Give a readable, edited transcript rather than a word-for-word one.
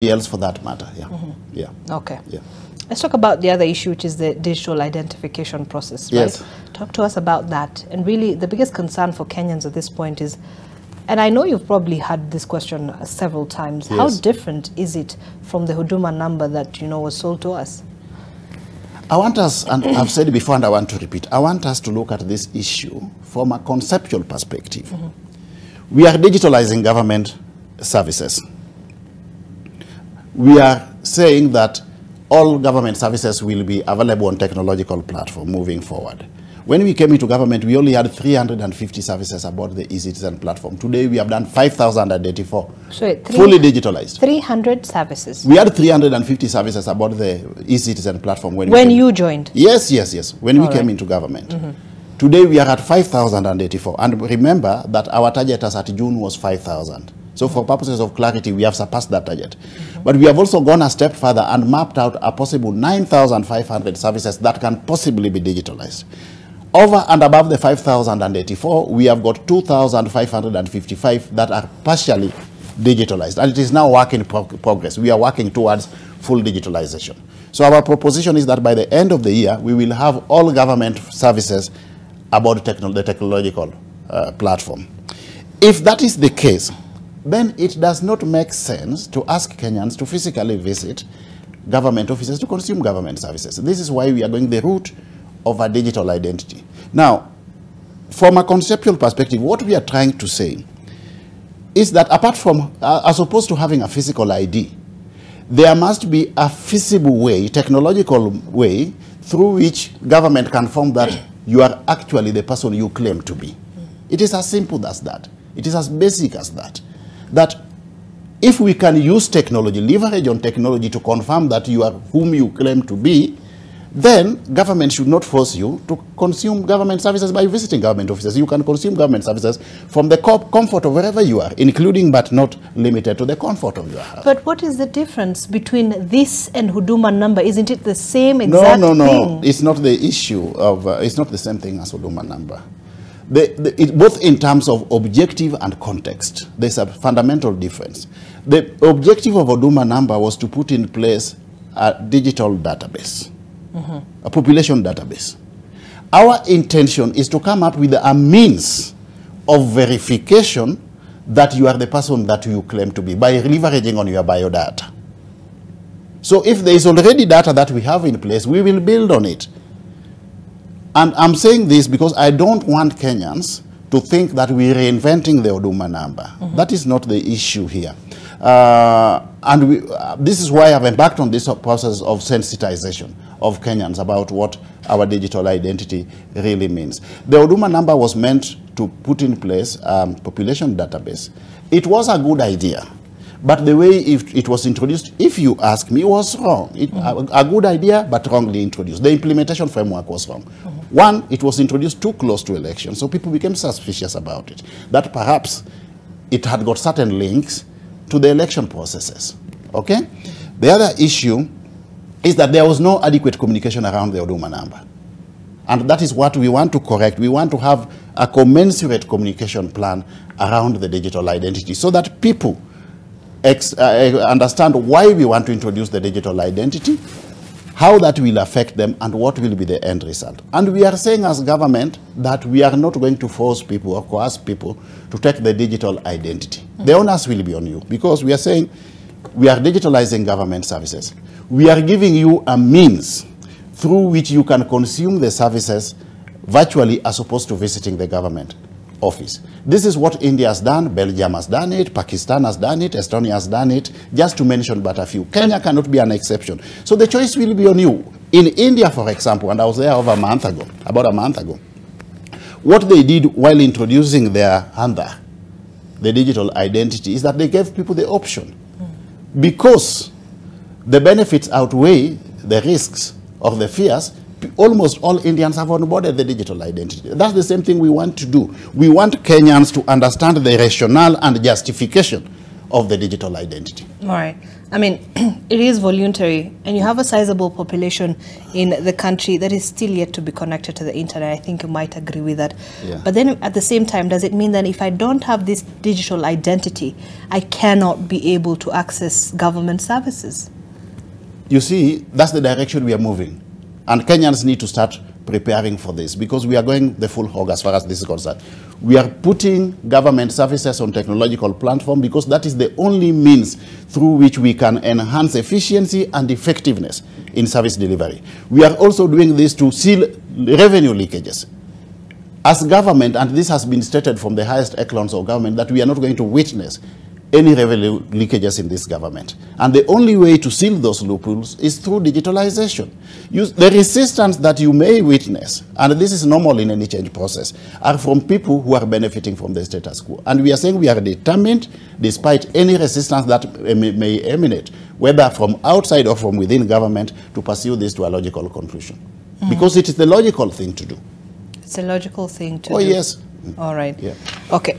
else for that matter. Yeah. Yeah. Okay. Yeah. Let's talk about the other issue, which is the digital identification process, right? Yes. Talk to us about that. And really, the biggest concern for Kenyans at this point is, and I know you've probably had this question several times, yes. How different is it from the Huduma number that, was sold to us? I want us, and I've said it before and I want to repeat, I want us to look at this issue from a conceptual perspective. We are digitalizing government services. We are saying that all government services will be available on technological platform moving forward. When we came into government, we only had 350 services about the eCitizen platform. Today, we have done 5,084, fully digitalized. 300 services? We had 350 services about the eCitizen platform. When you joined? Yes, yes, yes, when we came into government. Today, we are at 5,084. And remember that our target as at June was 5,000. So for purposes of clarity, we have surpassed that target. But we have also gone a step further and mapped out a possible 9,500 services that can possibly be digitalized. Over and above the 5,084, we have got 2,555 that are partially digitalized. And it is now work in progress. We are working towards full digitalization. So our proposition is that by the end of the year, we will have all government services about the technological platform. If that is the case, then it does not make sense to ask Kenyans to physically visit government offices to consume government services. This is why we are going the route of a digital identity. Now, from a conceptual perspective, what we are trying to say is that apart from, as opposed to having a physical ID, there must be a feasible way, technological way, through which government can confirm that you are actually the person you claim to be. It is as simple as that. It is as basic as that. That if we can use technology, leverage on technology to confirm that you are whom you claim to be, then government should not force you to consume government services by visiting government offices. You can consume government services from the comfort of wherever you are, including but not limited to the comfort of your house. But what is the difference between this and Huduma number? Isn't it the same exact thing? No. It's not the issue of, it's not the same thing as Huduma number. Both in terms of objective and context, there's a fundamental difference. The objective of Huduma number was to put in place a digital database, a population database. Our intention is to come up with a means of verification that you are the person that you claim to be by leveraging on your biodata. So if there is already data that we have in place, we will build on it. And I'm saying this because I don't want Kenyans to think that we're reinventing the Huduma number. That is not the issue here. This is why I've embarked on this process of sensitization of Kenyans about what our digital identity really means. The Huduma number was meant to put in place a population database. It was a good idea. But the way it was introduced, if you ask me, was wrong. A good idea, but wrongly introduced. The implementation framework was wrong. One, it was introduced too close to election, so people became suspicious about it. That perhaps it had got certain links to the election processes. Okay? The other issue is that there was no adequate communication around the Huduma number. And that is what we want to correct. We want to have a commensurate communication plan around the digital identity so that people understand why we want to introduce the digital identity, how that will affect them, and what will be the end result. And we are saying as government that we are not going to force people or coerce people to take the digital identity. The onus will be on you, because we are saying we are digitalizing government services. We are giving you a means through which you can consume the services virtually as opposed to visiting the government office. This is what India has done, Belgium has done it, Pakistan has done it, Estonia has done it, just to mention but a few. Kenya cannot be an exception. So the choice will be on you. In India, for example, and I was there about a month ago, what they did while introducing their Aadhaar, the digital identity, is that they gave people the option. Because the benefits outweigh the risks of the fears, almost all Indians have onboarded the digital identity. That's the same thing we want to do. We want Kenyans to understand the rationale and justification of the digital identity. All right. I mean, it is voluntary, and you have a sizable population in the country that is still yet to be connected to the internet. I think you might agree with that. Yeah. But then at the same time, does it mean that if I don't have this digital identity, I cannot be able to access government services? You see, that's the direction we are moving. And Kenyans need to start preparing for this, because we are going the full hog as far as this is concerned. We are putting government services on technological platform because that is the only means through which we can enhance efficiency and effectiveness in service delivery. We are also doing this to seal revenue leakages. As government, and this has been stated from the highest echelons of government, that we are not going to witness any revenue leakages in this government. And the only way to seal those loopholes is through digitalization. The resistance that you may witness, and this is normal in any change process, are from people who are benefiting from the status quo. And we are saying we are determined, despite any resistance that may emanate, whether from outside or from within government, to pursue this to a logical conclusion. Because it is the logical thing to do. It's a logical thing to do. Oh, yes. All right. Yeah. Okay.